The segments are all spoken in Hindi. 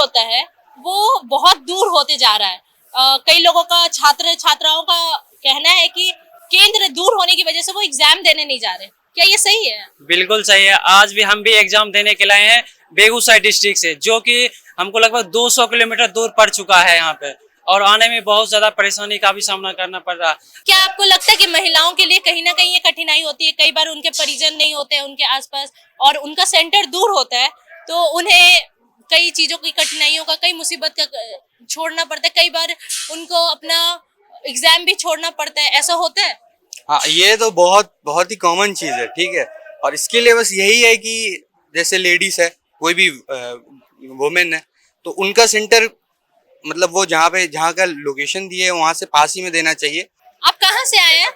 होता है वो बहुत दूर होते जा रहा है। कई लोगों का, छात्र छात्राओं का कहना है कि केंद्र दूर होने की वजह से वो एग्जाम देने नहीं जा रहे। क्या ये सही है? बिल्कुल सही है। आज भी हम भी एग्जाम देने के लिए आए हैं बेगूसराय डिस्ट्रिक्ट से, जो कि हमको लगभग 200 किलोमीटर दूर पड़ चुका है यहाँ पे, और आने में बहुत ज्यादा परेशानी का भी सामना करना पड़ रहा है। क्या आपको लगता है कि महिलाओं के लिए कहीं ना कहीं ये कठिनाई होती है? कई बार उनके परिजन नहीं होते हैं उनके आसपास और उनका सेंटर दूर होता है, तो उन्हें कई चीजों की कठिनाइयों का, कई मुसीबत का छोड़ना पड़ता है। कई बार उनको अपना एग्जाम भी छोड़ना पड़ता है, ऐसा होता है? हाँ, ये तो बहुत बहुत ही कॉमन चीज है, ठीक है। और इसके लिए बस यही है कि जैसे लेडीज है, कोई भी वुमेन है, तो उनका सेंटर मतलब वो जहाँ का लोकेशन दिए है वहाँ से पास ही में देना चाहिए। आप कहाँ से आए हैं?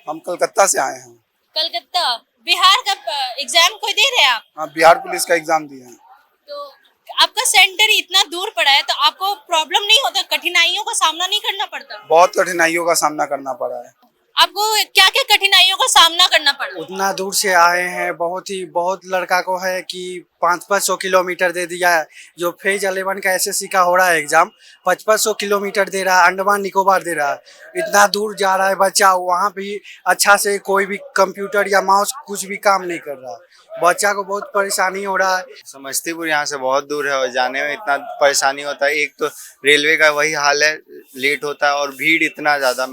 हम कलकत्ता से आए हैं। कलकत्ता। बिहार का एग्जाम कोई दे रहे हैं आप? हाँ, बिहार पुलिस का एग्जाम दिए हैं। तो आपका सेंटर इतना दूर पड़ा है, तो आपको प्रॉब्लम नहीं होता? कठिनाइयों का सामना नहीं करना पड़ता? बहुत कठिनाइयों का सामना करना पड़ा है। आपको क्या क्या कठिनाइयों का सामना करना पड़ा? उतना दूर से आए हैं, बहुत लड़का को है कि 500 किलोमीटर दे दिया है। जो फेज 11 का एसएससी का हो रहा है एग्जाम, 500 किलोमीटर दे रहा है, अंडमान निकोबार दे रहा है। इतना दूर जा रहा है बच्चा, वहाँ भी अच्छा से कोई भी कंप्यूटर या माउस कुछ भी काम नहीं कर रहा। बच्चा को बहुत परेशानी हो रहा है। समस्तीपुर यहाँ से बहुत दूर है और जाने में इतना परेशानी होता है। एक तो रेलवे का वही हाल है, लेट होता है, और भीड़ इतना ज्यादा,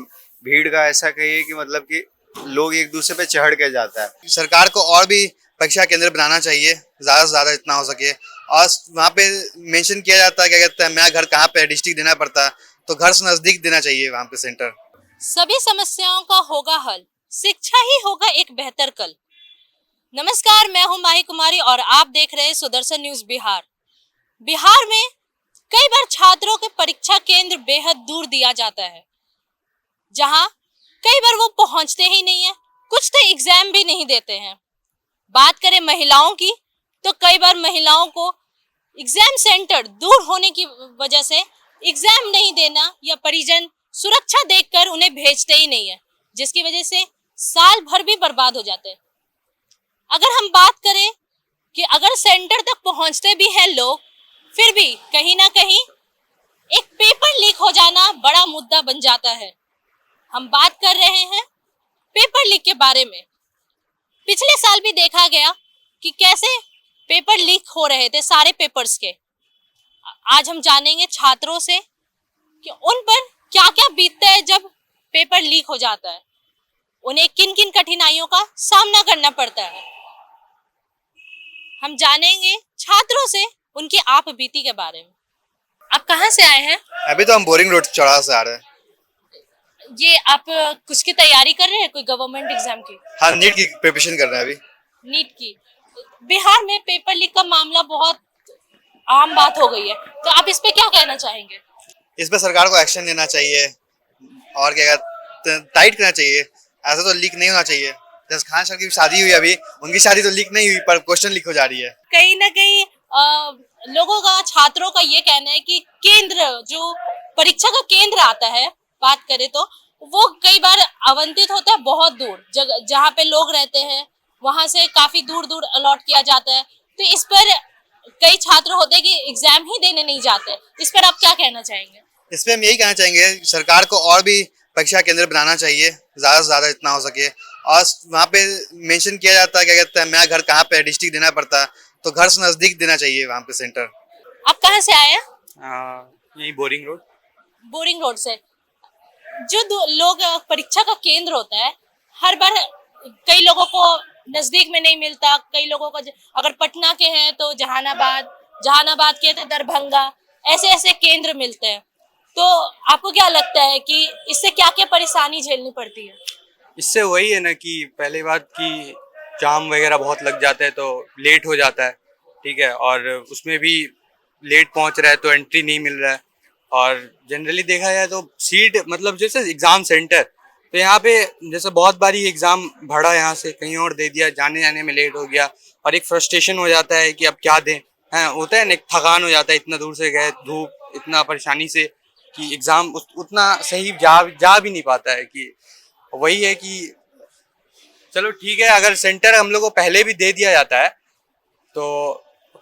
भीड़ का ऐसा कहिए कि मतलब कि लोग एक दूसरे पे चढ़ के जाता है। सरकार को और भी परीक्षा केंद्र बनाना चाहिए, ज्यादा से ज्यादा जितना हो सके। और वहाँ पे मेंशन किया जाता है, क्या कहते हैं, मेरा घर कहाँ पे है, डिस्ट्रिक्ट देना पड़ता है, तो घर से नजदीक देना चाहिए वहाँ पे सेंटर। सभी समस्याओं का होगा हल, शिक्षा ही होगा एक बेहतर कल। नमस्कार, मैं हूं माही कुमारी और आप देख रहे हैं सुदर्शन न्यूज बिहार। बिहार में कई बार छात्रों के परीक्षा केंद्र बेहद दूर दिया जाता है, जहां कई बार वो पहुंचते ही नहीं है, कुछ तो एग्जाम भी नहीं देते हैं। बात करें महिलाओं की, तो कई बार महिलाओं को एग्जाम सेंटर दूर होने की वजह से एग्जाम नहीं देना या परिजन सुरक्षा देखकर उन्हें भेजते ही नहीं है, जिसकी वजह से साल भर भी बर्बाद हो जाते हैं। अगर हम बात करें कि अगर सेंटर तक पहुंचते भी हैं लोग, फिर भी कहीं ना कहीं एक पेपर लीक हो जाना बड़ा मुद्दा बन जाता है। हम बात कर रहे हैं पेपर लीक के बारे में। पिछले साल भी देखा गया कि कैसे पेपर लीक हो रहे थे, सारे पेपर्स के। आज हम जानेंगे छात्रों से कि उन पर क्या क्या बीतता है जब पेपर लीक हो जाता है, उन्हें किन किन कठिनाइयों का सामना करना पड़ता है। हम जानेंगे छात्रों से उनकी आप बीती के बारे में। आप कहाँ से आए हैं? अभी तो हम बोरिंग रोड चौराहा से आ रहे हैं। ये आप कुछ की तैयारी कर रहे हैं, कोई गवर्नमेंट एग्जाम की? हाँ, नीट की प्रिपरेशन कर रहे हैं अभी। नीट की। बिहार में पेपर लीक का मामला बहुत आम बात हो गई है, तो आप इस पे क्या कहना चाहेंगे? इस पे सरकार को एक्शन लेना चाहिए और क्या कहते हैं, टाइट करना चाहिए। ऐसा तो लीक नहीं होना चाहिए। जैसे खान सर की शादी हुई अभी, उनकी शादी तो लीक नहीं हुई, पर क्वेश्चन लीक हो जा रही है। कहीं ना कहीं लोगों का, छात्रों का ये कहना है कि केंद्र, जो परीक्षा का केंद्र आता है, बात करें तो वो कई बार आवंटित होता है बहुत दूर, जहाँ पे लोग रहते हैं वहां से काफी दूर दूर अलॉट किया जाता है। तो इस पर कई छात्र होते हैं कि एग्जाम ही देने नहीं जाते। इस पर आप क्या कहना चाहेंगे? इस पे हम यही कहना चाहेंगे, सरकार को और भी परीक्षा केंद्र बनाना चाहिए, ज्यादा से ज्यादा जितना हो सके। और वहाँ पे मेंशन किया जाता है, क्या कहते हैं, मेरा घर कहाँ पे है, डिस्ट्रिक्ट देना पड़ता है, तो घर से नजदीक देना चाहिए वहाँ पे सेंटर। आप कहाँ से आए हैं? यही बोरिंग रोड। बोरिंग रोड से। जो लोग परीक्षा का केंद्र होता है, हर बार कई लोगों को नजदीक में नहीं मिलता। कई लोगों को अगर पटना के हैं तो जहानाबाद, जहानाबाद के तो दरभंगा, ऐसे ऐसे केंद्र मिलते हैं। तो आपको क्या लगता है कि इससे क्या क्या परेशानी झेलनी पड़ती है? इससे वही है ना कि पहले बात की जाम वगैरह बहुत लग जाता है तो लेट हो जाता है, ठीक है। और उसमें भी लेट पहुंच रहा है तो एंट्री नहीं मिल रहा है। और जनरली देखा जाए तो सीट, मतलब जैसे एग्जाम सेंटर, तो यहाँ पे जैसे बहुत बारी एग्जाम भरा, यहाँ से कहीं और दे दिया, जाने जाने में लेट हो गया, और एक फ्रस्ट्रेशन हो जाता है कि अब क्या दें। हाँ, होता है ना, एक थकान हो जाता है, इतना दूर से गए, धूप, इतना परेशानी से, कि एग्जाम उतना सही जा भी नहीं पाता है। कि वही है कि चलो ठीक है, अगर सेंटर हम लोग को पहले भी दे दिया जाता है तो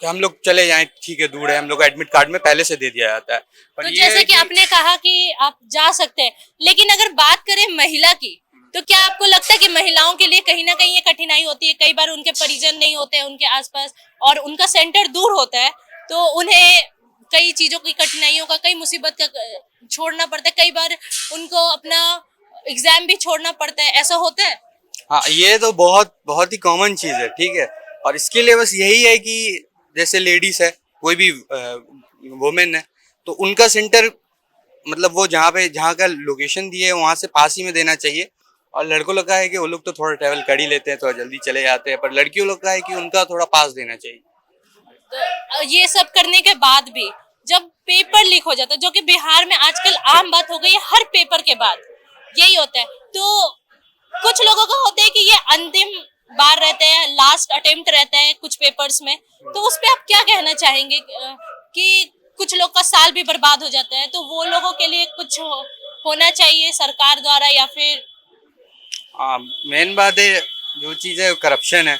कि हम लोग चले जाएं, ठीक है दूर है, हम लोग को एडमिट कार्ड में पहले से दे दिया जाता है। पर तो ये जैसे है कि आपने कहा कि आप जा सकते हैं, लेकिन अगर बात करें महिला की, तो क्या आपको लगता है कि महिलाओं के लिए कहीं ना कहीं ये कठिनाई होती है? कई बार उनके परिजन नहीं होते हैं उनके आसपास और उनका सेंटर दूर होता है, तो उन्हें कई चीजों की कठिनाइयों का, कई मुसीबत का छोड़ना पड़ता है। कई बार उनको अपना एग्जाम भी छोड़ना पड़ता है, ऐसा होता है? हाँ, ये तो बहुत बहुत ही कॉमन चीज है, ठीक है। और इसके लिए बस यही है कि जैसे लेडीज है, कोई भी वुमेन है, तो उनका सेंटर मतलब वो जहाँ का लोकेशन दिए है वहाँ से पास ही में देना चाहिए। और लड़कों लोग का है कि वो लोग तो थोड़ा ट्रैवल कर ही लेते हैं, थोड़ा जल्दी चले जाते हैं, पर लड़कियों लोग का है कि उनका थोड़ा पास देना चाहिए। तो ये सब करने के बाद भी जब पेपर लीक हो जाता है, जो कि बिहार में आजकल आम बात हो गई है, हर पेपर के बाद यही होता है, तो कुछ लोगों को होता है कि ये अंतिम बार रहते हैं, लास्ट अटेम्प्ट रहता है कुछ पेपर्स में, तो उस पे आप क्या कहना चाहेंगे कि कुछ लोग का साल भी बर्बाद हो जाता है, तो वो लोगों के लिए कुछ होना चाहिए सरकार द्वारा या फिर? हाँ, मेन बात है जो चीज़ है करप्शन है।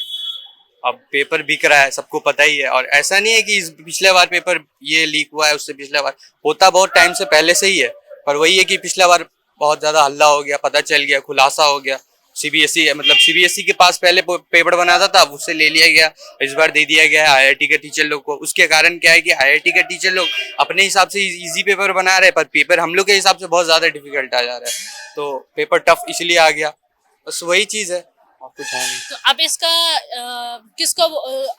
अब पेपर बिक रहा है, सबको पता ही है। और ऐसा नहीं है कि इस पिछले बार पेपर ये लीक हुआ है, उससे पिछले बार होता बहुत टाइम से पहले से ही है, पर वही है कि पिछला बार बहुत ज़्यादा हल्ला हो गया, पता चल गया, खुलासा हो गया। सीबीएसई मतलब सीबीएसई के पास पहले पेपर बनाता था, उससे ले लिया गया, इस बार दे दिया गया है आईआईटी के टीचर लोग को। उसके कारण क्या है कि आईआईटी के टीचर लोग अपने हिसाब से इजी पेपर बना रहे हैं, पर पेपर हम लोग के हिसाब से बहुत ज़्यादा डिफिकल्ट आ जा रहा है, तो पेपर टफ इसलिए आ गया। बस वही चीज़ है, और कुछ है नहीं। तो अब इसका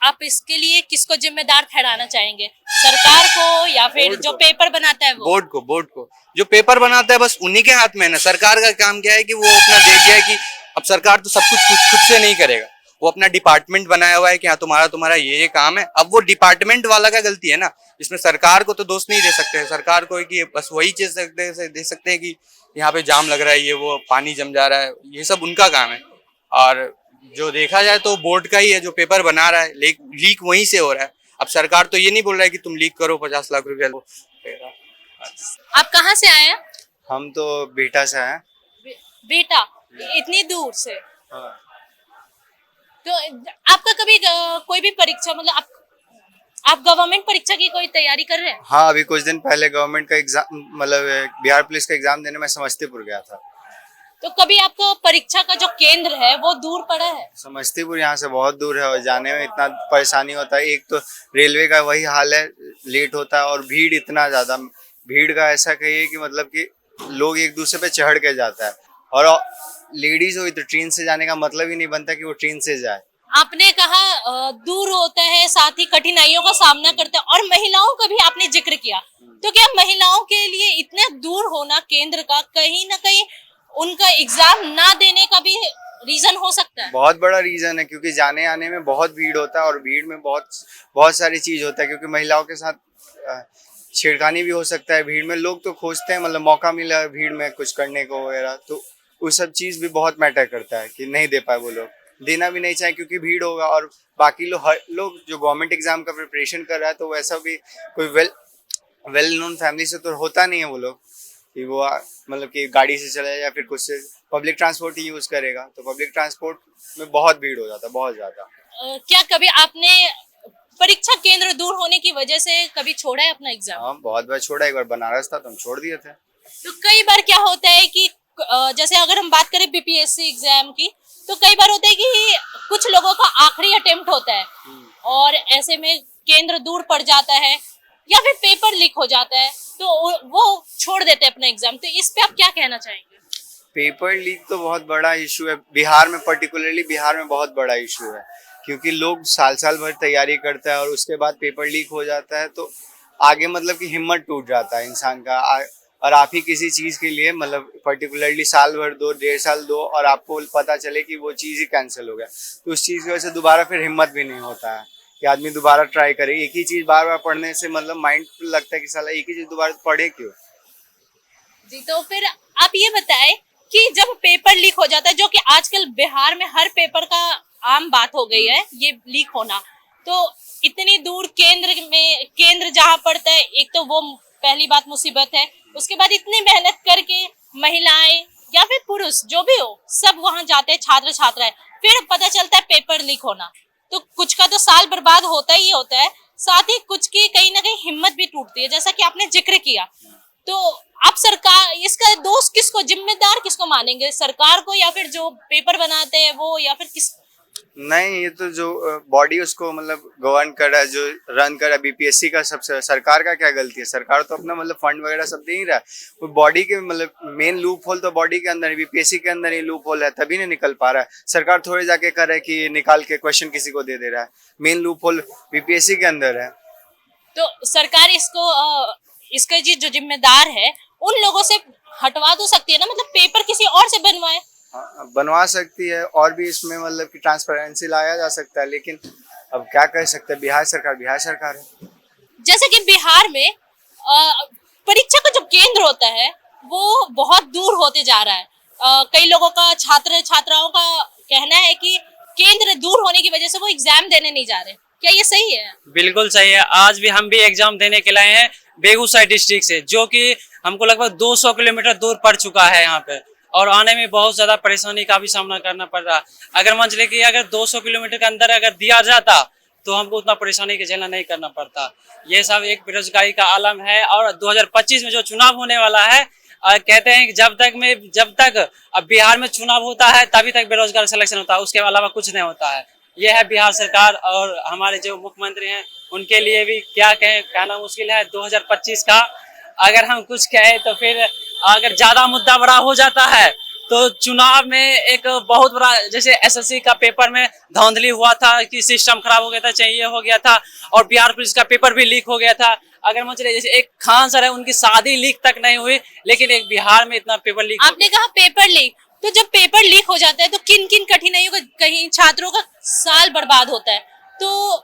आप इसके लिए किसको जिम्मेदार ठहराना चाहेंगे? सरकार को या फिर बोर्ड जो को। पेपर बनाता है वो? बोर्ड को जो पेपर बनाता है बस उन्हीं के हाथ में है ना। सरकार का काम क्या है कि वो अपना दे दिया है कि अब सरकार तो सब कुछ खुद से नहीं करेगा, वो अपना डिपार्टमेंट बनाया हुआ है कि हाँ तुम्हारा ये काम है। अब वो डिपार्टमेंट वाला का गलती है ना, इसमें सरकार को तो दोष नहीं दे सकते। सरकार को कि बस वही चीज दे सकते हैं कि यहाँ पे जाम लग रहा है, ये वो पानी जम जा रहा है, ये सब उनका काम है। और जो देखा जाए तो बोर्ड का ही है जो पेपर बना रहा है, लीक वहीं से हो रहा है। अब सरकार तो ये नहीं बोल रहा है कि तुम लीक करो 50 लाख रुपया लो। आप कहाँ से आए हैं? हम तो बिहटा से हैं। बेटा, इतनी दूर से? हाँ। तो आपका कभी कोई भी परीक्षा, मतलब आप गवर्नमेंट परीक्षा की कोई तैयारी कर रहे हैं? हाँ, अभी कुछ दिन पहले गवर्नमेंट का एग्जाम मतलब बिहार पुलिस का एग्जाम देने मैं समस्तीपुर गया था। तो कभी आपको परीक्षा का जो केंद्र है वो दूर पड़ा है? समस्तीपुर यहाँ से बहुत दूर है और जाने में इतना परेशानी होता है। एक तो रेलवे का वही हाल है, लेट होता है, और भीड़ इतना ज्यादा, भीड़ का ऐसा कहिए कि मतलब कि लोग एक दूसरे पे चढ़ के जाता है, और लेडीज हुई तो ट्रेन से जाने का मतलब ही नहीं बनता कि वो ट्रेन से जाए। आपने कहा दूर होता है, साथ ही कठिनाइयों का सामना करते हैं, और महिलाओं का भी आपने जिक्र किया, तो क्या महिलाओं के लिए इतने दूर होना केंद्र का कहीं ना कहीं उनका एग्जाम ना देने का भी रीजन हो सकता है? बहुत बड़ा रीजन है, क्योंकि जाने आने में बहुत भीड़ होता है, और भीड़ में बहुत सारी चीज होता है, क्योंकि महिलाओं के साथ छेड़खानी भी हो सकता है। भीड़ में लोग तो खोजते हैं मतलब मौका मिला भीड़ में कुछ करने को वगैरह, तो वो सब चीज भी बहुत मैटर करता है कि नहीं दे पाए वो लोग, देना भी नहीं चाहे क्योंकि भीड़ होगा। और बाकी लोग जो गवर्नमेंट एग्जाम का प्रिपरेशन कर रहा है, तो वैसा भी कोई वेल नोन फैमिली से तो होता नहीं है वो लोग कि वो मतलब कि गाड़ी से चले या फिर कुछ से पब्लिक ट्रांसपोर्ट ही यूज करेगा, तो पब्लिक ट्रांसपोर्ट में बहुत भीड़ हो जाता है, बहुत ज्यादा। क्या कभी आपने परीक्षा केंद्र दूर होने की वजह से कभी छोड़ा है अपना एग्जाम? हाँ, बहुत बार छोड़ा। एक बार बनारस था तो हम छोड़ दिए थे। तो कई बार क्या होता है कि जैसे अगर हम बात करें बीपीएससी एग्जाम की, तो कई बार होता है कि कुछ लोगों का आखिरी अटेम्प्ट होता है और ऐसे में केंद्र दूर पड़ जाता है या फिर पेपर लीक हो जाता है, तो वो छोड़ देते हैं अपना एग्जाम। तो इस पे आप क्या कहना चाहेंगे? पेपर लीक तो बहुत बड़ा इशू है बिहार में, पर्टिकुलरली बिहार में बहुत बड़ा इशू है, क्योंकि लोग साल भर तैयारी करते हैं और उसके बाद पेपर लीक हो जाता है तो आगे मतलब कि हिम्मत टूट जाता है इंसान का। और आप ही किसी चीज़ के लिए मतलब पर्टिकुलरली साल भर दो, 1.5 साल दो, और आपको पता चले कि वो चीज़ ही कैंसिल हो गया, तो उस चीज़ की वजह से दोबारा फिर हिम्मत भी नहीं होता है कि आदमी दोबारा ट्राई करे। एक ही चीज़ बार बार पढ़ने से मतलब माइंड लगता है कि साला एक ही चीज़ दोबारा पढ़े क्यों। जी, तो फिर आप ये बताएं कि जब पेपर लीक हो जाता है, जो कि आजकल बिहार में हर पेपर का आम बात हो गई है ये लीक होना, तो इतनी दूर केंद्र जहाँ पड़ता है, एक तो वो पहली बात मुसीबत है, उसके बाद इतनी मेहनत करके महिलाएं या फिर पुरुष जो भी हो सब वहां जाते हैं, छात्र छात्राएं, फिर पता चलता है पेपर लीक होना, तो कुछ का तो साल बर्बाद होता ही होता है। साथ ही कुछ की कहीं ना कहीं हिम्मत भी टूटती है, जैसा कि आपने जिक्र किया। तो आप सरकार, इसका दोष किसको, जिम्मेदार किसको मानेंगे, सरकार को या फिर जो पेपर बनाते हैं वो, या फिर किस? नहीं, ये तो जो बॉडी उसको मतलब गवर्न कर रहा है, जो रन कर रहा है, बीपीएससी का, सबसे सरकार का क्या गलती है? सरकार तो अपना मतलब फंड वगैरह सब दे ही रहा है। वो बॉडी के मतलब मेन लूप होल तो बॉडी के अंदर ही, बीपीएससी के अंदर ही लूप होल है, तभी नहीं निकल पा रहा है। सरकार थोड़े जाके कर रहा है कि निकाल के क्वेश्चन किसी को दे रहा है। मेन लूप होल बीपीएससी के अंदर है। तो सरकार इसको इसका जो जिम्मेदार है उन लोगों से हटवा तो सकती है ना, मतलब पेपर किसी और से बनवाए। हाँ, बनवा सकती है, और भी इसमें मतलब कि ट्रांसपेरेंसी लाया जा सकता है, लेकिन अब क्या कर सकते हैं? बिहार सरकार है। जैसे कि बिहार में परीक्षा का जो केंद्र होता है वो बहुत दूर होते जा रहा है। कई लोगों का, छात्र छात्राओं का कहना है कि केंद्र दूर होने की वजह से वो एग्जाम देने नहीं जा रहे। क्या ये सही है? बिल्कुल सही है। आज भी हम भी एग्जाम देने के लाए हैं बेगूसराय डिस्ट्रिक्ट से, जो कि हमको लगभग 200 किलोमीटर दूर पड़ चुका है यहाँ पे, और आने में बहुत ज्यादा परेशानी का भी सामना करना पड़ रहा है। अगर मान चले कि अगर 200 किलोमीटर के अंदर अगर दिया जाता तो हमको उतना परेशानी का झेलना नहीं करना पड़ता। ये सब एक बेरोजगारी का आलम है। और 2025 में जो चुनाव होने वाला है, कहते हैं कि जब तक अब बिहार में चुनाव होता है तभी तक बेरोजगार सिलेक्शन होता है, उसके अलावा कुछ नहीं होता है। ये है बिहार सरकार, और हमारे जो मुख्यमंत्री हैं उनके लिए भी क्या कहें, कहना मुश्किल है। 2025 का अगर हम कुछ कहें तो फिर अगर ज्यादा मुद्दा बड़ा हो जाता है तो चुनाव में एक बहुत बड़ा, जैसे एसएससी का पेपर में धांधली हुआ था कि सिस्टम खराब हो गया था, चाहिए हो गया था, और बिहार पुलिस का पेपर भी लीक हो गया था। अगर मान चलिए जैसे एक खान सर है, उनकी शादी लीक तक नहीं हुई, लेकिन एक बिहार में इतना पेपर लीक। आपने कहा पेपर लीक, तो जब पेपर लीक हो जाता है तो किन किन कठिनाइयों का, कहीं छात्रों का साल बर्बाद होता है, तो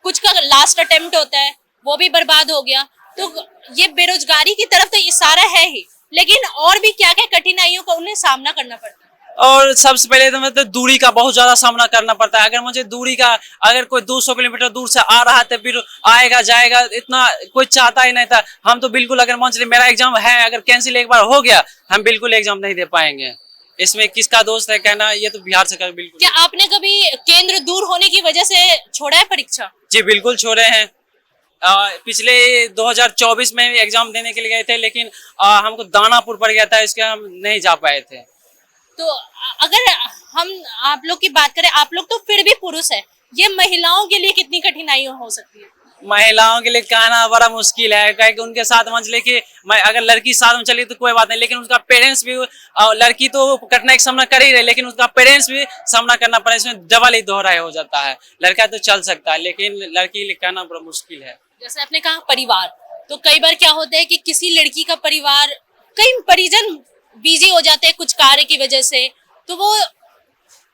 कुछ का लास्ट अटेम्प्ट होता है वो भी बर्बाद हो गया। तो ये बेरोजगारी की तरफ तो इशारा है ही, लेकिन और भी क्या क्या कठिनाइयों का उन्हें सामना करना पड़ता है? और सबसे पहले तो मतलब दूरी का बहुत ज्यादा सामना करना पड़ता है। अगर मुझे दूरी का, अगर कोई 200 किलोमीटर दूर से आ रहा है तो फिर आएगा जाएगा, इतना कोई चाहता ही नहीं था। हम तो बिल्कुल, अगर मान चलिए मेरा एग्जाम है, अगर कैंसिल एक बार हो गया, हम बिल्कुल एग्जाम नहीं दे पाएंगे। इसमें किसका दोस्त है कहना, ये तो बिहार सरकार बिल्कुल। क्या आपने कभी केंद्र दूर होने की वजह से छोड़ा है परीक्षा? जी बिल्कुल छोड़े हैं। पिछले 2024 में एग्जाम देने के लिए गए थे, लेकिन हमको दानापुर पड़ गया था, इसके हम नहीं जा पाए थे। तो अगर हम आप लोग की बात करें, आप लोग तो फिर भी पुरुष है, ये महिलाओं के लिए कितनी कठिनाइयां हो सकती है? महिलाओं के लिए कहना बड़ा मुश्किल है, क्योंकि उनके साथ मान लीजिए कि अगर लड़की साथ में चली तो कोई बात नहीं, लेकिन उसका पेरेंट्स भी, लड़की तो कठिनाई का सामना कर ही रहे, लेकिन उसका पेरेंट्स भी सामना करना पड़ा, इसमें डबल ही दोहराया हो जाता है। लड़का तो चल सकता है, लेकिन लड़की के लिए कहना बड़ा मुश्किल है। जैसे आपने कहा परिवार, तो कई बार क्या होता है कि किसी लड़की का परिवार, कई परिजन बिजी हो जाते हैं कुछ कार्य की वजह से, तो वो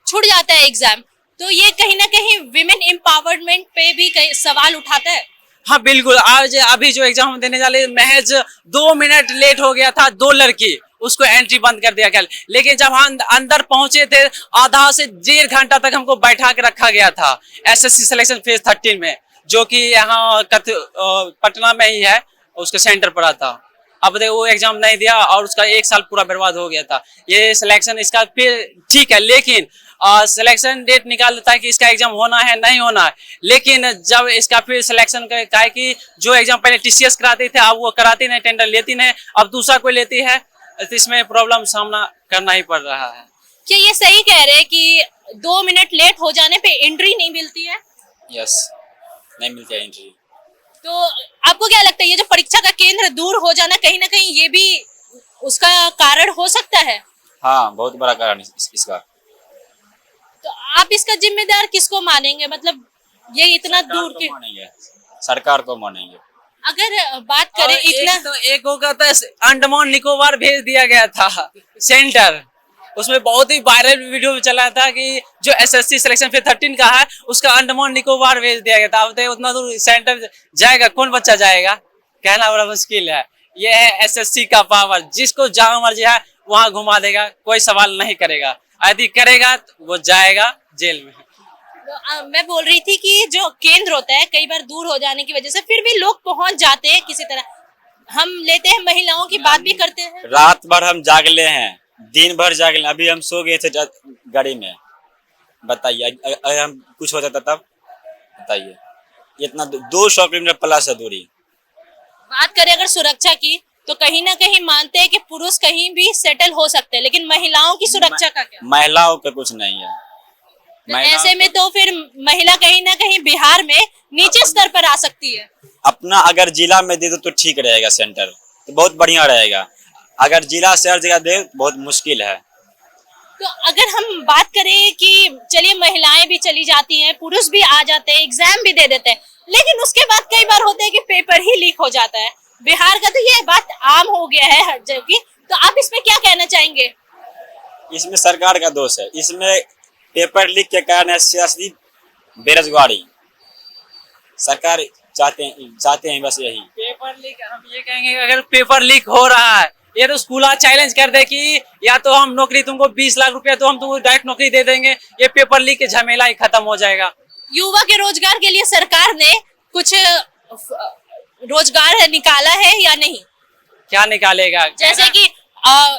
छूट जाता है एग्जाम। तो ये कहीं ना कहीं विमेन एम्पावरमेंट पे भी कई सवाल उठाता है। हाँ बिल्कुल। आज अभी जो एग्जाम हम देने वाले, महज 2 मिनट लेट हो गया था, 2 लड़की, उसको एंट्री बंद कर दिया गया। लेकिन जब हम अंदर पहुंचे थे, आधा से 1.5 घंटा तक हमको बैठा के रखा गया था एसएससी सिलेक्शन फेज 13 में, जो कि यहाँ पटना में ही है, उसका सेंटर पड़ा था। अब देखो वो एग्जाम नहीं दिया और उसका 1 साल पूरा बर्बाद हो गया था। ये सिलेक्शन इसका फिर ठीक है, लेकिन सिलेक्शन डेट निकाल देता है कि इसका एग्जाम होना है नहीं होना है, लेकिन जब इसका फिर सिलेक्शन का है कि जो एग्जाम पहले टीसीएस कराते थे, अब वो कराती नहीं, टेंडर लेती नहीं, अब दूसरा कोई लेती है, तो इसमें प्रॉब्लम सामना करना ही पड़ रहा है। क्या ये सही कह रहे हैं कि 2 मिनट लेट हो जाने पे एंट्री नहीं मिलती है? यस, नहीं मिलती है एंट्री। तो आपको क्या लगता है, ये जो परीक्षा का केंद्र दूर हो जाना, कहीं ना कहीं ये भी उसका कारण हो सकता है? हाँ, बहुत बड़ा कारण इसका। तो आप इसका जिम्मेदार किसको मानेंगे, मतलब ये इतना दूर के? मानेंगे, सरकार को मानेंगे। अगर बात करें इतना, एक होगा तो अंडमान निकोबार भेज दिया गया था सेंटर, उसमें बहुत ही वायरल वीडियो में चला था कि जो एसएससी सिलेक्शन फेज 13 का है, उसका अंडमान निकोबार भेज दिया गया था। अब तो उतना दूर सेंटर जाएगा, कौन बच्चा जाएगा, कहना बड़ा मुश्किल है। ये है एसएससी का पावर, जिसको जहां मर्जी है वहां घुमा देगा, कोई सवाल नहीं करेगा, यदि करेगा तो वो जाएगा जेल में। मैं बोल रही थी कि जो केंद्र होता है, कई बार दूर हो जाने की वजह से फिर भी लोग पहुंच जाते हैं किसी तरह। हम लेते हैं, महिलाओं की बात भी करते हैं। रात भर हम जागले हैं, दिन भर जागले, अभी हम सो गए थे गाड़ी में। बताइए, अगर हम कुछ हो जाता तब बताइए। इतना 200 किलोमीटर प्लस है दूरी। बात करें अगर सुरक्षा की, तो कहीं ना कहीं मानते हैं कि पुरुष कहीं भी सेटल हो सकते हैं, लेकिन महिलाओं की सुरक्षा का क्या? महिलाओं का कुछ नहीं है। तो ऐसे में तो फिर महिला कहीं ना कहीं बिहार में नीचे स्तर पर आ सकती है। अपना अगर जिला में दे दो तो ठीक रहेगा, सेंटर तो बहुत बढ़िया रहेगा। अगर जिला से हर जगह दे बहुत मुश्किल है। तो अगर हम बात करें कि चलिए महिलाएं भी चली जाती हैं, पुरुष भी आ जाते हैं, एग्जाम भी दे देते हैं, लेकिन उसके बाद कई बार होता है कि पेपर ही लीक हो जाता है। बिहार का तो ये बात आम हो गया है हर जगह की, तो आप इसमें क्या कहना चाहेंगे? इसमें सरकार का दोष है। इसमें पेपर लीक के कारण है सियासी बेरोजगारी। सरकार चाहते हैं बस यही। पेपर लीक हम ये कहेंगे, अगर पेपर लीक हो रहा है, ये तो स्कूल आज चैलेंज कर दे कि या तो हम नौकरी, तुमको 20 लाख रुपया तो हम तुमको डायरेक्ट नौकरी दे देंगे, ये पेपर लीक के झमेला ही खत्म हो जाएगा। युवा के रोजगार के लिए सरकार ने कुछ रोजगार निकाला है या नहीं? क्या निकालेगा? जैसे कि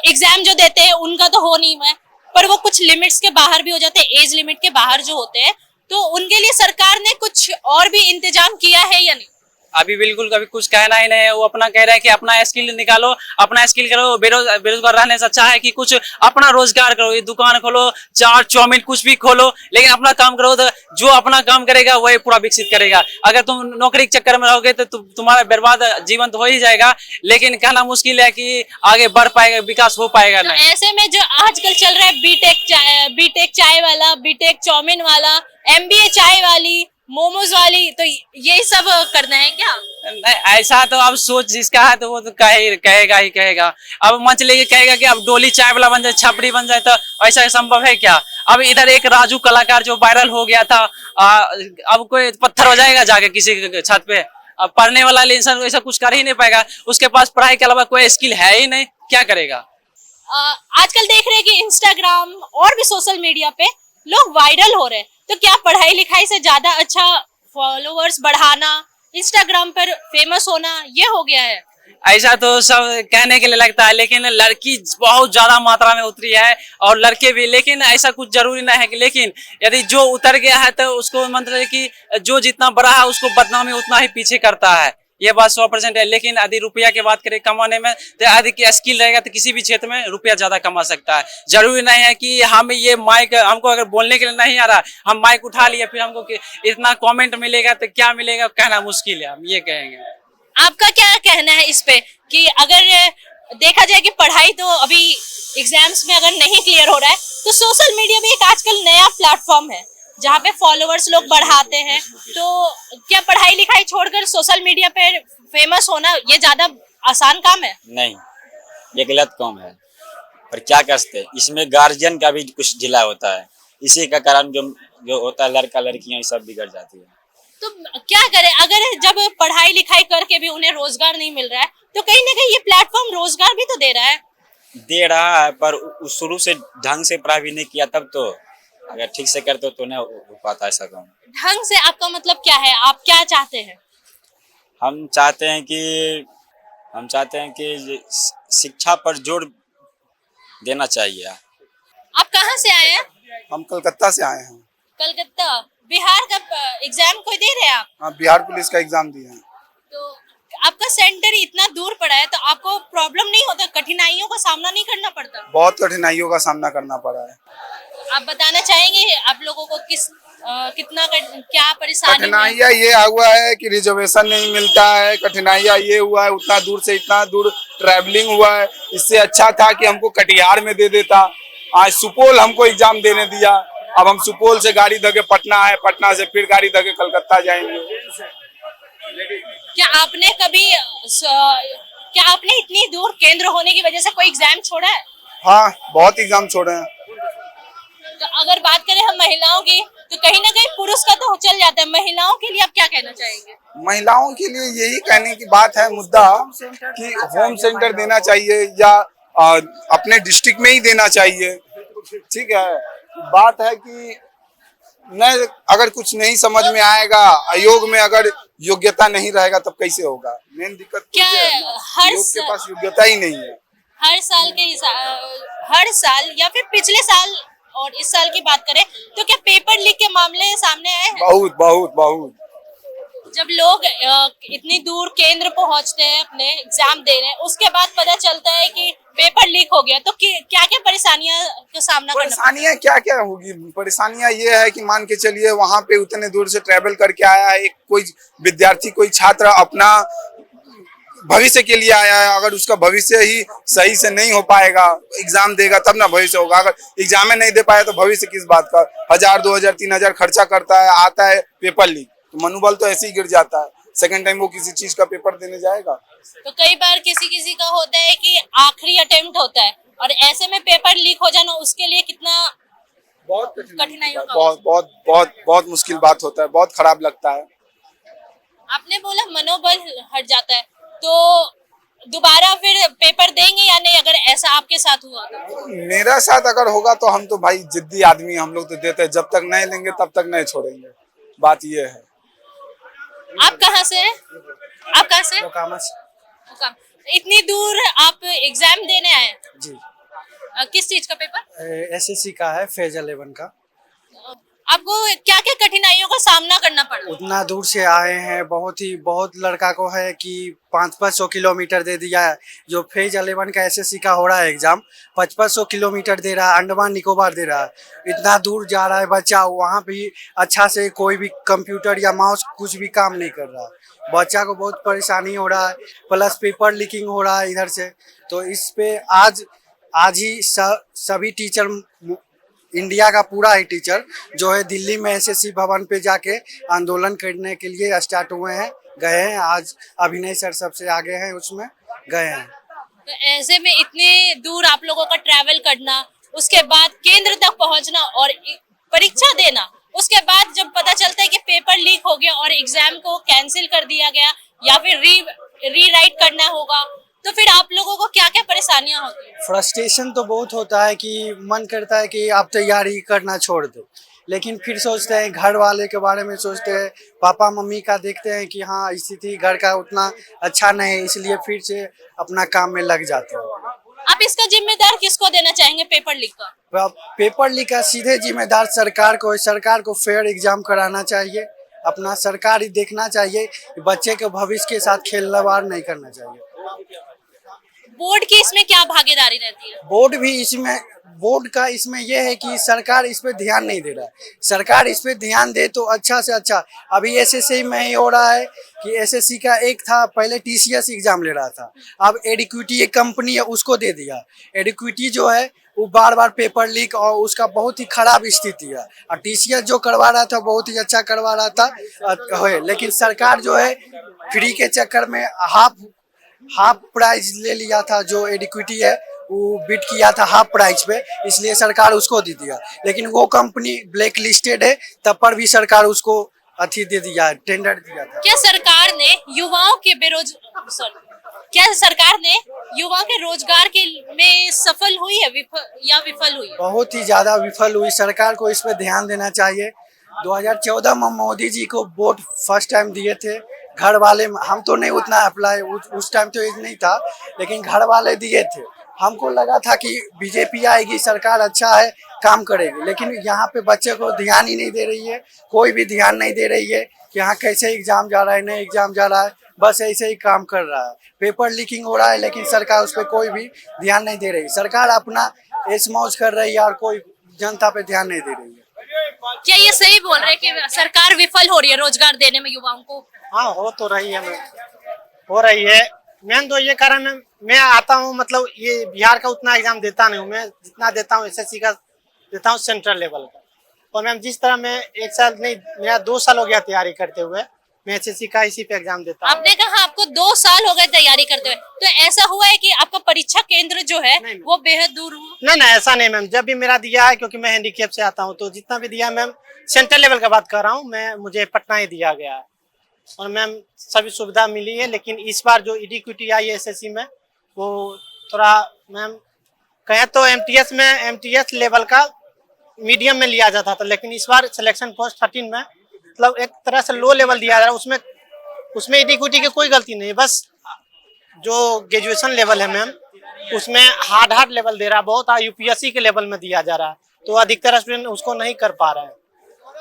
एग्जाम जो देते हैं उनका तो हो नहीं है, पर वो कुछ लिमिट्स के बाहर भी हो जाते हैं, एज लिमिट के बाहर जो होते हैं, तो उनके लिए सरकार ने कुछ और भी इंतजाम किया है या नहीं? अभी बिल्कुल कभी कुछ कहना ही नहीं है। वो अपना कह रहा है कि अपना स्किल निकालो, अपना स्किल करो। बेरोजगार रहने से अच्छा है कि कुछ अपना रोजगार करो, ये दुकान खोलो, चाट चाउमीन कुछ भी खोलो, लेकिन अपना काम करो। तो जो अपना काम करेगा वही पूरा विकसित करेगा। अगर तुम नौकरी के चक्कर में रहोगे तो तुम्हारा बर्बाद जीवन तो हो ही जाएगा, लेकिन कहना मुश्किल है कि आगे बढ़ पाएगा, विकास हो पाएगा तो नहीं। ऐसे में जो आजकल चल रहा है बीटेक चाय वाला, बीटेक चाउमीन वाला, एमबीए चाय वाली, मोमोज वाली, तो यही सब करना है क्या? नहीं, ऐसा तो अब सोच जिसका है तो वो तो कहेगा ही कहेगा। अब मंच लेके कहेगा कि अब डोली चाय वाला बन जाए, छपड़ी बन जाए, तो ऐसा संभव है क्या? अब इधर एक राजू कलाकार जो वायरल हो गया था, अब कोई पत्थर हो जाएगा जाके किसी के छत पे? अब पढ़ने वाला इंसान ऐसा कुछ कर ही नहीं पाएगा, उसके पास पढ़ाई के अलावा कोई स्किल है ही नहीं, क्या करेगा? आजकल देख रहे हैं कि इंस्टाग्राम और भी सोशल मीडिया पे लोग वायरल हो रहे हैं, तो क्या पढ़ाई लिखाई से ज्यादा अच्छा फॉलोअर्स बढ़ाना, इंस्टाग्राम पर फेमस होना ये हो गया है? ऐसा तो सब कहने के लिए लगता है, लेकिन लड़की बहुत ज्यादा मात्रा में उतरी है और लड़के भी, लेकिन ऐसा कुछ जरूरी नहीं है कि, लेकिन यदि जो उतर गया है तो उसको मतलब है कि जो जितना बड़ा है उसको बदनामी उतना ही पीछे करता है। ये बात 100% है। लेकिन यदि रुपया की बात करें कमाने में, तो यदि की स्किल रहेगा तो किसी भी क्षेत्र में रुपया ज्यादा कमा सकता है। जरूरी नहीं है कि हम ये माइक, हमको अगर बोलने के लिए नहीं आ रहा, हम माइक उठा लिए फिर हमको इतना कमेंट मिलेगा तो क्या मिलेगा, कहना मुश्किल है। हम ये कहेंगे। आपका क्या कहना है इस पे कि अगर देखा जाए कि पढ़ाई तो अभी एग्जाम्स में अगर नहीं क्लियर हो रहा है, तो सोशल मीडिया भी एक आजकल नया प्लेटफॉर्म है जहाँ पे फॉलोअर्स लोग बढ़ाते हैं, तो क्या पढ़ाई लिखाई छोड़कर सोशल मीडिया पे फेमस होना ये ज्यादा आसान काम है? नहीं, ये गलत काम है। पर क्या कर सकते हैं, इसमें गार्जियन का भी कुछ ढीला होता है। इसी का कारण जो होता है, लड़का लड़कियां सब बिगड़ जाती है। तो क्या करें अगर जब पढ़ाई लिखाई करके भी उन्हें रोजगार नहीं मिल रहा है, तो कहीं ना कहीं ये प्लेटफॉर्म रोजगार भी तो दे रहा है। पर शुरू से ढंग से पढ़ाई भी नहीं किया, तब तो अगर ठीक से करते तो नहीं हो पाता ऐसा काम। ढंग से आपका मतलब क्या है? आप क्या चाहते हैं? हम चाहते हैं कि शिक्षा पर जोर देना चाहिए। आप कहाँ से आए हैं? हम कलकत्ता से आए हैं। कलकत्ता। बिहार का एग्जाम कोई दे रहे हैं आप? हाँ, बिहार पुलिस का एग्जाम दिए हैं। तो आपका सेंटर इतना दूर पड़ा है, तो आपको प्रॉब्लम नहीं होता, कठिनाइयों का सामना नहीं करना पड़ता? बहुत कठिनाइयों का सामना करना पड़ा है। आप बताना चाहेंगे आप लोगों को क्या परेशानी हुई? कठिनाइयाँ ये हुआ है कि रिजर्वेशन नहीं मिलता है। कठिनाइयाँ ये हुआ है, उतना दूर से इतना दूर ट्रैवलिंग हुआ है। इससे अच्छा था कि हमको कटिहार में दे देता। आज सुपौल हमको एग्जाम देने दिया। अब हम सुपौल से गाड़ी धके पटना आए, पटना से फिर गाड़ी धके कलकत्ता जाएंगे। क्या आपने इतनी दूर केंद्र होने की वजह से कोई एग्जाम छोड़ा है? हाँ, बहुत एग्जाम छोड़े हैं। तो अगर बात करें हम महिलाओं की, तो कहीं ना कहीं पुरुष का तो चल जाता है, महिलाओं के लिए आप क्या कहना चाहेंगे? महिलाओं के लिए यही कहने की बात है मुद्दा कि होम सेंटर देना चाहिए या अपने डिस्ट्रिक्ट में ही देना चाहिए। ठीक है, बात है कि नहीं, अगर कुछ नहीं समझ में आएगा, आयोग में अगर योग्यता नहीं रहेगा तब कैसे होगा? मेन दिक्कत क्या आयोग के पास योग्यता ही नहीं है। हर साल या फिर पिछले साल और इस साल की बात करें तो क्या पेपर लीक के मामले सामने आए हैं? बहुत बहुत बहुत जब लोग इतनी दूर केंद्र पहुंचते हैं अपने एग्जाम देने, उसके बाद पता चलता है कि पेपर लीक हो गया, तो क्या क्या परेशानियां का सामना करना पड़ता परेशानियां क्या क्या होगी। परेशानियां ये है कि मान के चलिए वहां पे उतने दूर से ट्रेवल करके आया है, एक कोई विद्यार्थी कोई छात्र अपना भविष्य के लिए आया है, अगर उसका भविष्य ही सही से नहीं हो पाएगा, एग्जाम देगा तब ना भविष्य होगा। अगर एग्जाम नहीं दे पाया तो भविष्य किस बात का, 1000 2000 3000 खर्चा करता है, आता है पेपर लीक, तो मनोबल तो ऐसे ही गिर जाता है। सेकंड टाइम वो किसी चीज का पेपर देने जाएगा। तो कई बार किसी किसी का होता है कि आखिरी अटेम्प्ट होता है और ऐसे में पेपर लीक हो जाना उसके लिए कितना बहुत कठिनाइयों का बहुत बहुत बहुत बहुत मुश्किल बात होता है, बहुत खराब लगता है। आपने बोला मनोबल हट जाता है, तो दोबारा फिर पेपर देंगे या नहीं अगर ऐसा आपके साथ हुआ तो? मेरा साथ अगर होगा तो हम तो भाई जिद्दी आदमी, हम लोग तो देते हैं, जब तक नहीं लेंगे तब तक नहीं छोड़ेंगे। बात ये है। आप कहाँ से हैं? आप कहाँ से हैं? मोकामा से। मुकाम। इतनी दूर आप एग्जाम देने आए हैं? जी। किस चीज का पेपर? एसएससी का है, फेज 11 का। आपको क्या क्या कठिनाइयों का सामना करना पड़ा? उतना दूर से आए हैं, बहुत लड़का को है कि 500 किलोमीटर दे दिया है। जो फेज 11 का एसएससी का हो रहा है एग्जाम, 500 किलोमीटर दे रहा है, अंडमान निकोबार दे रहा है। इतना दूर जा रहा है बच्चा, वहाँ भी अच्छा से कोई भी कंप्यूटर या माउस कुछ भी काम नहीं कर रहा है। बच्चा को बहुत परेशानी हो रहा है, प्लस पेपर लीकिंग हो रहा है इधर से। तो इस पे आज ही सभी टीचर, इंडिया का पूरा ही टीचर जो है दिल्ली में एसएससी भवन पे जाके आंदोलन करने के लिए स्टार्ट हुए हैं, गए हैं। आज अभिनय सर सबसे आगे हैं, उसमें गए हैं। तो ऐसे में इतने दूर आप लोगों का ट्रैवल करना, उसके बाद केंद्र तक पहुंचना और परीक्षा देना, उसके बाद जब पता चलता है कि पेपर लीक हो गया और एग्जाम को कैंसिल कर दिया गया या फिर रीराइट करना होगा, तो फिर आप लोगों को क्या क्या परेशानियां होती है? फ्रस्ट्रेशन तो बहुत होता है कि मन करता है कि आप तैयारी करना छोड़ दो, लेकिन फिर सोचते हैं घर वाले के बारे में, सोचते हैं पापा मम्मी का, देखते हैं कि हाँ स्थिति घर का उतना अच्छा नहीं है, इसलिए फिर से अपना काम में लग जाते हैं। आप इसका जिम्मेदार किसको देना चाहेंगे पेपर लीक का? पेपर लीक का सीधे जिम्मेदार सरकार को है। सरकार को फेयर एग्जाम कराना चाहिए, अपना सरकार ही देखना चाहिए, बच्चे के भविष्य के साथ खिलवाड़ नहीं करना चाहिए। बोर्ड की इसमें क्या भागीदारी रहती है? बोर्ड का इसमें यह है कि सरकार इस पे ध्यान नहीं दे रहा है। सरकार इस पे ध्यान दे तो अच्छा से अच्छा। अभी एसएससी में ही हो रहा है कि एसएससी का एक था, पहले टीसीएस एग्जाम ले रहा था, अब एडिक्विटी एक कंपनी है उसको दे दिया। एडिक्विटी जो है वो बार बार पेपर लीक और उसका बहुत ही खराब स्थिति है, और टीसीएस जो करवा रहा था बहुत ही अच्छा करवा रहा था, लेकिन सरकार जो है फ्री के चक्कर में हाफ प्राइस ले लिया था। जो एडिक्विटी है वो बिड किया था हाफ प्राइस पे, इसलिए सरकार उसको दे दिया। लेकिन वो कंपनी ब्लैक लिस्टेड है, तब पर भी सरकार उसको अथी दे दिया, टेंडर दिया था। क्या सरकार ने युवाओं के युवाओं के रोजगार के में सफल हुई है या विफल हुई है? बहुत ही ज्यादा विफल हुई। सरकार को इस पे ध्यान देना चाहिए। 2014 में मोदी जी को वोट फर्स्ट टाइम दिए थे, घर वाले, हम तो नहीं उतना अप्लाई, उस टाइम तो एज नहीं था, लेकिन घर वाले दिए थे। हमको लगा था कि बीजेपी आएगी, सरकार अच्छा है, काम करेगी, लेकिन यहाँ पे बच्चे को ध्यान ही नहीं दे रही है, कोई भी ध्यान नहीं दे रही है कि यहाँ कैसे एग्जाम जा रहा है, नहीं एग्जाम जा रहा है, बस ऐसे ही काम कर रहा है। पेपर लीकिंग हो रहा है, लेकिन सरकार उस पर कोई भी ध्यान नहीं दे रही। सरकार अपना ऐश मौज कर रही है और कोई जनता पे ध्यान नहीं दे रही है। क्या ये सही बोल रहे हैं कि सरकार विफल हो रही है रोजगार देने में युवाओं को? हाँ, हो तो रही है, हो रही है। मेन तो ये कारण है, मैं आता हूँ, मतलब ये बिहार का उतना एग्जाम देता नहीं हूँ मैं, जितना देता हूँ एसएससी का देता हूँ सेंट्रल लेवल का। और मैम जिस तरह मैं 1 साल नहीं, मेरा 2 साल हो गया तैयारी करते हुए, मैं एसएससी का इसी पे एग्जाम देता हूँ। आपने कहा आपको 2 साल हो गए तैयारी करते हुए, तो ऐसा हुआ है कि आपका परीक्षा केंद्र जो है वो बेहद दूर हुआ? नहीं, ऐसा नहीं मैम, जब भी मेरा दिया है, क्योंकि मैं हैंडीकैप से आता हूँ, तो जितना भी दिया मैम सेंट्रल लेवल का बात कर रहा हूँ, मुझे पटना ही दिया गया है और मैम सभी सुविधा मिली है। लेकिन इस बार जो एडिक्विटी आई है एसएससी में, वो थोड़ा मैम कहें तो एमटीएस लेवल का मीडियम में लिया जाता था, लेकिन इस बार सिलेक्शन पोस्ट 13 में मतलब एक तरह से लो लेवल दिया जा रहा है। उसमें एडिक्विटी की कोई गलती नहीं, बस जो ग्रेजुएशन लेवल है मैम उसमें हार्ड लेवल दे रहा है, बहुत यूपीएससी के लेवल में दिया जा रहा है, तो अधिकतर स्टूडेंट उसको नहीं कर पा रहे हैं।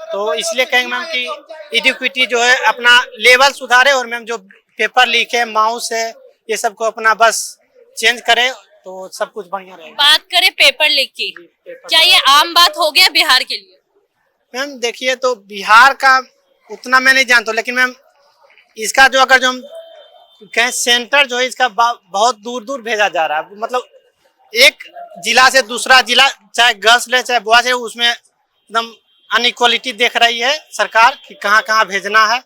तो इसलिए कहेंगे मैम कि एडिक्विटी जो है अपना लेवल सुधारे और मैम जो पेपर लीक है, माउस है, ये सब को अपना बस चेंज करे तो सब कुछ बढ़िया रहेगा। बात करें पेपर लीक की, क्या ये आम बात हो गया बिहार के लिए? मैम देखिए, तो बिहार का उतना मैं नहीं जानता, लेकिन मैम इसका जो अगर जो हम कहें सेंटर जो है इसका बहुत दूर दूर भेजा जा रहा है। मतलब एक जिला से दूसरा जिला, चाहे गर्ल्स ले चाहे बॉयज है, उसमें एकदम अनइक्वालिटी देख रही है सरकार कि कहाँ कहाँ भेजना है।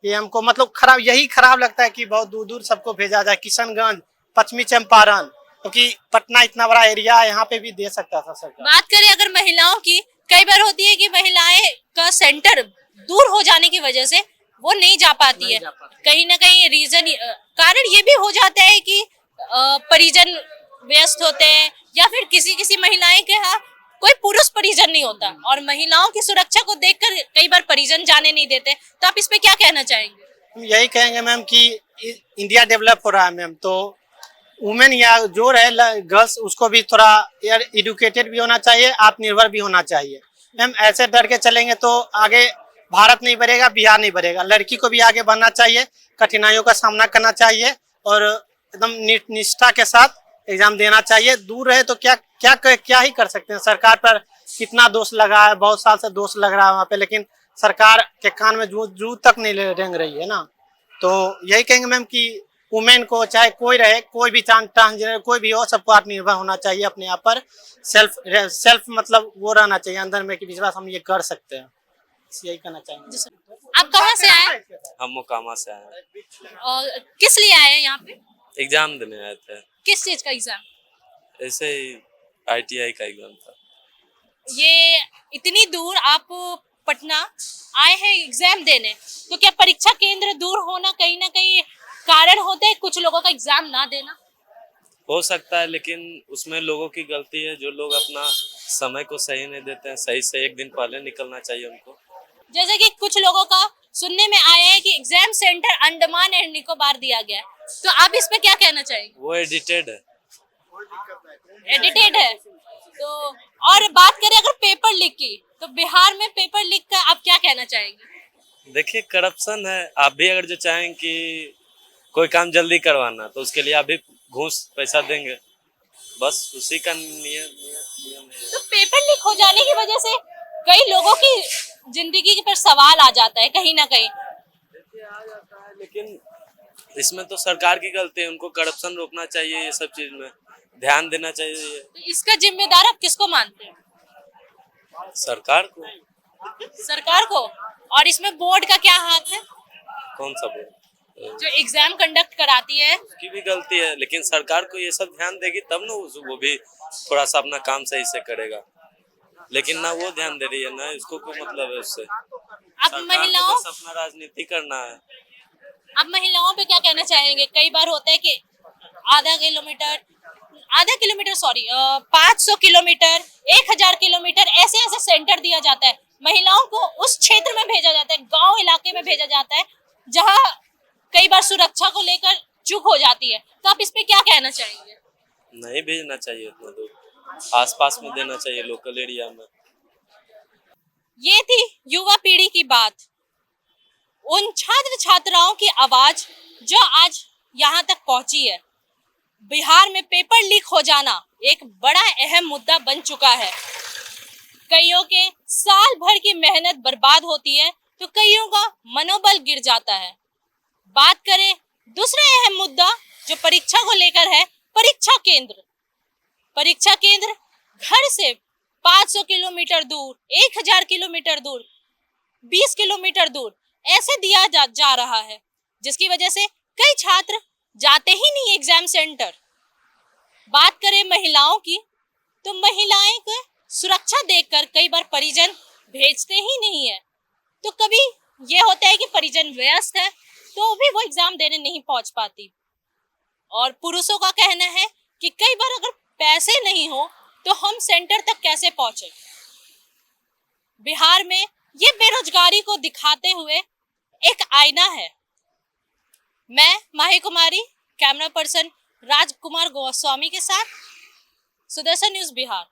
ये हमको मतलब खराब, यही खराब लगता है कि बहुत दूर दूर सबको भेजा जाए। किशनगंज, पश्चिमी चंपारण, क्योंकि पटना इतना बड़ा एरिया है, यहाँ पे भी दे सकता था सरकार। बात करें अगर महिलाओं की, कई बार होती है कि महिलाएं का सेंटर दूर हो जाने की वजह से वो नहीं जा पाती है। कहीं ना कहीं रीजन, कारण ये भी हो जाता है कि परिजन व्यस्त होते हैं, या फिर किसी किसी महिलाएं के यहाँ कोई पुरुष परिजन नहीं होता, और महिलाओं की सुरक्षा को देखकर कई बार परिजन जाने नहीं देते। तो आप इस पे क्या कहना चाहेंगे? हम यही कहेंगे मैम कि इंडिया डेवलप हो रहा है मैम, तो वुमेन या जो रहे गर्ल्स, उसको भी थोड़ा एडुकेटेड भी होना चाहिए, आत्मनिर्भर भी होना चाहिए। मैम ऐसे डर के चलेंगे तो आगे भारत नहीं बढ़ेगा, बिहार नहीं बढ़ेगा। लड़की को भी आगे बढ़ना चाहिए, कठिनाइयों का सामना करना चाहिए और एकदम निष्ठा के साथ एग्जाम देना चाहिए। दूर रहे तो क्या ही कर सकते हैं। सरकार पर कितना दोष लगा है, बहुत साल से दोष लग रहा है वहाँ पे, लेकिन सरकार के कान में जू तक नहीं रेंग रही है ना। तो यही कहेंगे मैम कि वुमेन को चाहे कोई रहे, कोई भी ट्रांसजेंडर कोई भी हो, सबको आत्मनिर्भर होना चाहिए, अपने आप पर सेल्फ मतलब वो रहना चाहिए अंदर में कि विश्वास हम ये कर सकते हैं। यही कहना चाहेंगे। आप कहाँ से आए? हम मोकामा से आए हैं। और किस लिए आए हैं यहाँ पे? एग्जाम देने आए थे। किस चीज का एग्जाम? ऐसे ही ITI का एग्जाम था। ये इतनी दूर आप पटना आए हैं एग्जाम देने, तो क्या परीक्षा केंद्र दूर होना कहीं ना कहीं कारण होता है कुछ लोगों का एग्जाम ना देना? हो सकता है, लेकिन उसमें लोगों की गलती है, जो लोग अपना समय को सही नहीं देते हैं। सही से एक दिन पहले निकलना चाहिए उनको। जैसे कि कुछ लोगों का सुनने में आया है कि exam centre Andaman and Nicobar दिया गया है, तो आप इस पे क्या कहना चाहेंगे? वो एडिटेड है। एडिटेड है तो। और बात करें अगर पेपर लीक की, तो बिहार में पेपर लीक का आप क्या कहना चाहेंगे? देखिए, करप्शन है। आप भी अगर जो चाहें कि कोई काम जल्दी करवाना, तो उसके लिए आप भी घूस पैसा देंगे, बस उसी का नियम है। तो पेपर लीक हो जाने की वजह से कई लोगों की जिंदगी पर सवाल आ जाता है कहीं ना कहीं। आ जाता है, लेकिन इसमें तो सरकार की गलती है। उनको करप्शन रोकना चाहिए, ये सब चीज में ध्यान देना चाहिए। तो इसका जिम्मेदार आप किसको मानते हैं? सरकार को। सरकार को। और इसमें बोर्ड का क्या हाथ है? कौन सा बोर्ड? जो एग्जाम कंडक्ट कराती है। उसकी भी गलती है, लेकिन सरकार को ये सब ध्यान देगी तब ना वो भी थोड़ा सा अपना काम सही से करेगा। लेकिन ना वो ध्यान दे रही है, ना इसको कोई मतलब है उससे। अब महिलाओं, बस अपना राजनीति करना है। अब महिलाओं पे क्या कहना चाहेंगे? कई बार होता है कि आधा किलोमीटर 500 किलोमीटर, 1000 किलोमीटर ऐसे ऐसे सेंटर दिया जाता है। महिलाओं को उस क्षेत्र में भेजा जाता है, गांव इलाके में भेजा जाता है, जहां कई बार सुरक्षा को लेकर चूक हो जाती है। तो आप इस पे क्या कहना चाहेंगे? नहीं भेजना चाहिए इतना दूर, आसपास में देना चाहिए, लोकल एरिया में। ये थी युवा पीढ़ी की बात, उन छात्र छात्राओं की आवाज जो आज यहाँ तक पहुंची है। बिहार में पेपर लीक हो जाना एक बड़ा अहम मुद्दा बन चुका है। कईयों के साल भर की मेहनत बर्बाद होती है, तो कईयों का मनोबल गिर जाता है। बात करें दूसरा अहम मुद्दा जो परीक्षा को लेकर है, परीक्षा केंद्र। परीक्षा केंद्र घर से 500 किलोमीटर दूर, 1000 किलोमीटर दूर, 20 किलोमीटर दूर ऐसे दिया जा रहा है, जिसकी वजह से कई छात्र जाते ही नहीं एग्जाम सेंटर। बात करें महिलाओं की, तो महिलाएं को सुरक्षा देखकर कई बार परिजन भेजते ही नहीं है। तो कभी ये होता है कि परिजन व्यस्त है तो भी वो एग्जाम देने नहीं पहुंच पाती। और पुरुषों का कहना है कि कई बार अगर पैसे नहीं हो तो हम सेंटर तक कैसे पहुंचे। बिहार में ये बेरोजगारी को दिखाते हुए एक आईना है। मैं माही कुमारी, कैमरा पर्सन राजकुमार गोस्वामी के साथ, सुदर्शन न्यूज़ बिहार।